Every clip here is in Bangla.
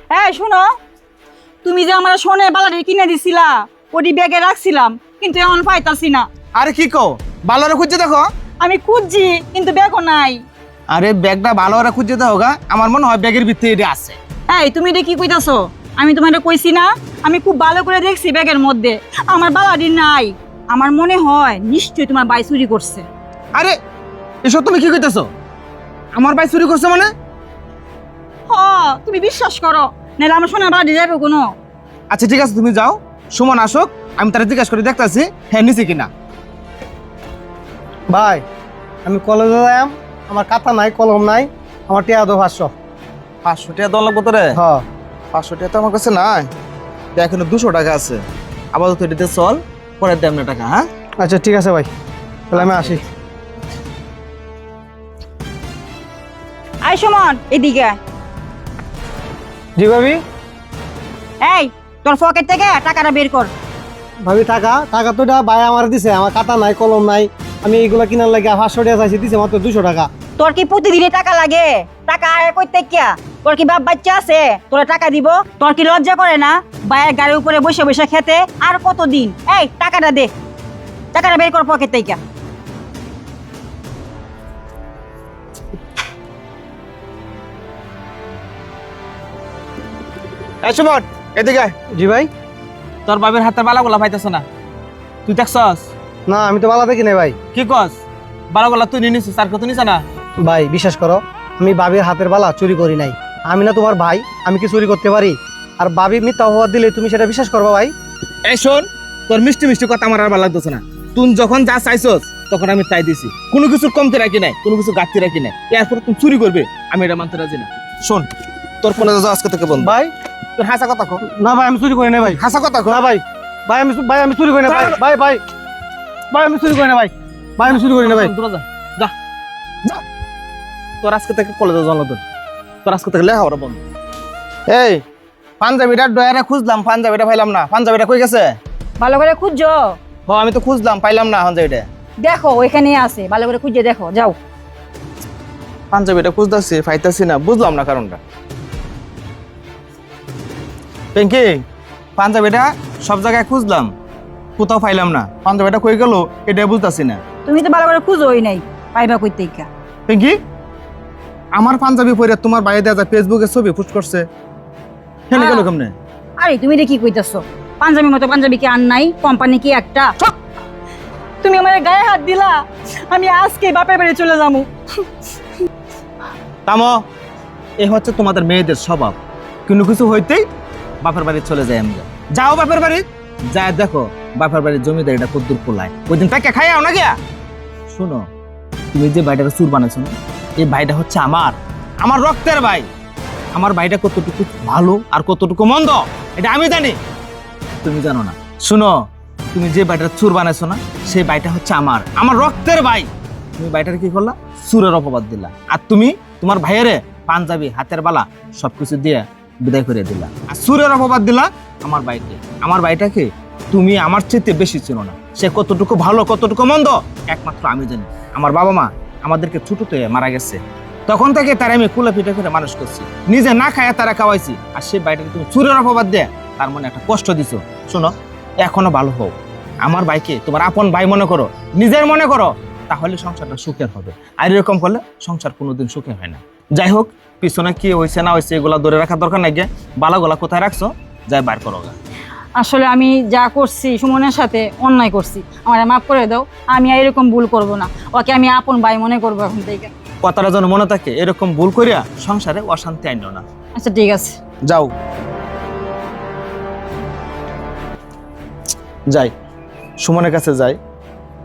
এই শুনো, তুমি যে আমার সোনের বালাটি কিনে দিছিলা ওটি ব্যাগে রাখছিলাম, কিন্তু এখন পাইতাছি না। আরে কি কও, ভালো করে খুঁজে দেখো। আমি খুঁজছি কিন্তু ব্যাগও নাই। আরে ব্যাগটা ভালো করে খুঁজে দেখো গা, আমার মনে হয় ব্যাগের ভিতরে এটা আছে। এই তুমি এটা কি কইতাছো? আমি তোমার কইছি না, আমি খুব ভালো করে দেখছি ব্যাগের মধ্যে আমার বালাটি নাই। আমার মনে হয় নিশ্চয়ই তোমার ভাই চুরি করছে। আরে এসব তুমি কি কইতেছো? আমার ভাই চুরি করছে মানে? হ, তুমি বিশ্বাস করো, নাহলে আমার সোনার বালাটি যাবে কোনো। আচ্ছা ঠিক আছে, তুমি যাও, সুমন আসুক, আমি তারা জিজ্ঞাসা করে দেখতেছি হ্যাঁ নিচে কিনা। ভাই আমি কলেজে যাইম, আমার খাতা নাই, কলম নাই, আমার টিয়া দো 500। 500 টাকা দেওয়া লাগবো তোরে? হ্যাঁ 500 টাকা তো আমার কাছে নাই, এখনো 200 টাকা আছে। আপাতত এটাতে চল, পরে দেব না টাকা। হ্যাঁ আচ্ছা ঠিক আছে ভাই, তাহলে আমি আসি। আই সুমন, এদিকে আয়। জি ভাবি। এই তোর পকেট থেকে টাকাটা বের কর। ভাবি টাকা টাকা তো ভাই আমার দিছে, আমার খাতা নাই, কলম নাই, আমি এইগুলা কিনার লাগে 500 টাকা চাইছি, দিছে মাত্র 200 টাকা। তোর কি প্রতিদিনই টাকা লাগে? টাকা আয় কইতে কিয়া? তোর কি বাপ বাচ্চা আছে তোরা টাকা দিব? তোর কি লজ্জা করে না বাইরের গাড়ির উপরে বসে বসে খেতে? আর কতদিন? এই টাকাটা দে, টাকাটা বের কর পকেট থেকে। এই সুমন এদিকে আয়। জি ভাই। তোর বাবার হাতের বালাগুলা পাইতেছ না, তুই দেখছস? না আমি তো বালা দেখি নাই ভাই। কি কস? বালাগুলা তুই নিয়ে নিছিস, আর কত নিছ না? ভাই বিশ্বাস করো, আমি বাবির হাতের বালা চুরি করি নাই। আমি না তোমার ভাই, আমি কি চুরি করতে পারি? আর বাবি মিথ্যা অপবাদ দিলে তুমি সেটা বিশ্বাস করবা ভাই? এই শোন, তোর মিষ্টি মিষ্টি কথা আমার আর ভালো লাগতেছে না। তুই যখন যা চাইছস তখন আমি তাই দিছি, কোনো কিছুর কমতে রাখি নাই, কোনো কিছু গাঁটতে রাখি নাই। এরপর তুমি চুরি করবে আমি এটা মানতে রাজি না। শোন, তোর ফোনে যাওয়া আজকে থেকে বন্ধ। ভাই তোর হাসা কথা কো। না ভাই আমি চুরি করি নাই ভাই। হাসা কথা কো। না ভাই, ভাই আমি চুরি করি না ভাই। ভাই ভাই ভাই আমি চুরি করি না ভাই। ভাই আমি চুরি করি না ভাই। তোরা যা, যা, যা। তোর আজকে থেকে কলেজে জন্মদিন, তোর আজকে থেকে লেখাপড়া বন্ধ। এই পাঞ্জাবিটা ডয়ারে খুঁজলাম, পাঞ্জাবিটা পাইলাম না। পাঞ্জাবিটা কই গেছে? ভালো করে খুঁজছো? হ আমি তো খুঁজলাম, পাইলাম না পাঞ্জাবিটা। দেখো ওইখানে আছে, ভালো করে খুঁজে দেখো, যাও। পাঞ্জাবিটা খুঁজতেছি, পাইতাছি না, বুঝলাম না কারণটা। পিঙ্কি, পাঞ্জাবিটা সব জায়গায় খুঁজলাম, কোথাও পাইলাম না। পাঞ্জাবিটা কই গেল এটা বুঝতাছি না। তুমি তো ভালো করে খুঁজোই নাই, পাইবা কইতে কা? পিঙ্কি, আমার পাঞ্জাবি পরে তোমার বাইরে দেওয়া যায় ফেসবুকে ছবি পোস্ট করছে, কেন গেল কেমনে? আরে তুমি এটা কি কইতাছো? পাঞ্জাবি মতো পাঞ্জাবি কি আর নাই? কোম্পানি কি একটা? তুমি আমার গায়ে হাত দিলা, আমি আজকে বাপের বাড়ি চলে যাবো। তামো, এ হচ্ছে তোমাদের মেয়েদের স্বভাব, কোনো কিছু হইতেই বাপের বাড়ি চলে যায়। আমরা যাও বাপের বাড়ি, যা দেখো বাপের বাড়ির জমিদারিটা কদ্দুর পোলায়, ওই দিন তাকে খাই আও না গিয়া। শোনো, তুমি যে ভাইটাকে চুর বানাইছো না, এই ভাইটা হচ্ছে আমার রক্তের ভাই। আমার ভাইটা কতটুকু ভালো আর কতটুকু মন্দ এটা আমি জানি, তুমি জানো না। শুনো, তুমি যে ভাইটার চুর বানাইছো না, সেই ভাইটা হচ্ছে আমার রক্তের ভাই। তুমি ভাইটার কি করলা? চুরের অপবাদ দিলা। আর তুমি তোমার ভাইয়েরে পাঞ্জাবি, হাতের বালা সবকিছু দিয়ে বিদায় করে দিলা, আর চুরের অপবাদ দিলা আমার ভাইটাকে তুমি আমার চেয়ে বেশি চিনো না। সে কতটুকু ভালো কতটুকু মন্দ একমাত্র আমি জানি। আমার বাবা মা আমাদেরকে ছোটতে মারা গেছে, তখন থেকে তারা আমি কুলা পিঠা করে মানুষ করছি, নিজে না খায় তারা খাওয়াইছি। আর সে ভাইটাকে তুমি চুরের অপবাদ দিয়ে তার মনে একটা কষ্ট দিছো। শোনো, এখনো ভালো হোক, আমার ভাইকে তোমার আপন ভাই মনে করো, নিজের মনে করো, তাহলে সংসারটা সুখের হবে। আর এরকম করলে সংসার কোনোদিন সুখের হয় না। যাই হোক, পিছনে কি হয়েছে না হয়েছে এগুলা ধরে রাখার দরকার নাই। গিয়ে বালাগুলা কোথায় রাখছো যাই বার করো। আসলে আমি যা করছি সুমনের সাথে অন্যায় করছি, আমার মাফ করে দাও। আমি আর এরকম ভুল করব না, ওকে আমি আপন ভাই মনে করবো এখন থেকে। কথাটা যেন মনে থাকে, এরকম ভুল করিয়া সংসারে অশান্তি আইনো না। আচ্ছা ঠিক আছে, যাও। যাই, সুমনের কাছে যাই,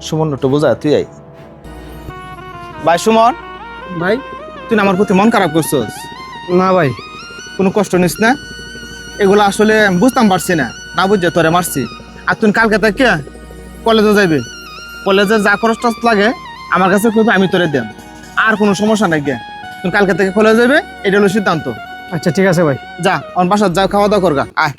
সুমন একটু বোঝায় তুই আই। ভাই সুমন, ভাই তুই না আমার প্রতি মন খারাপ করছিস? না ভাই। কোনো কষ্ট নিস না, এগুলো আসলে বুঝতাম পারছি না, না বুঝে তোরে মারছি। আর তুই কালকে থেকে কলেজে যাইবে, কলেজে যা খরচ টরচ লাগে আমার কাছে করবে, আমি তোরে দেব, আর কোনো সমস্যা নাই। গে তুই কালকে থেকে কলেজে যাবে, এটা হলো সিদ্ধান্ত। আচ্ছা ঠিক আছে ভাই। যা অন বাসার যা, খাওয়া দাওয়া করগা, আয়।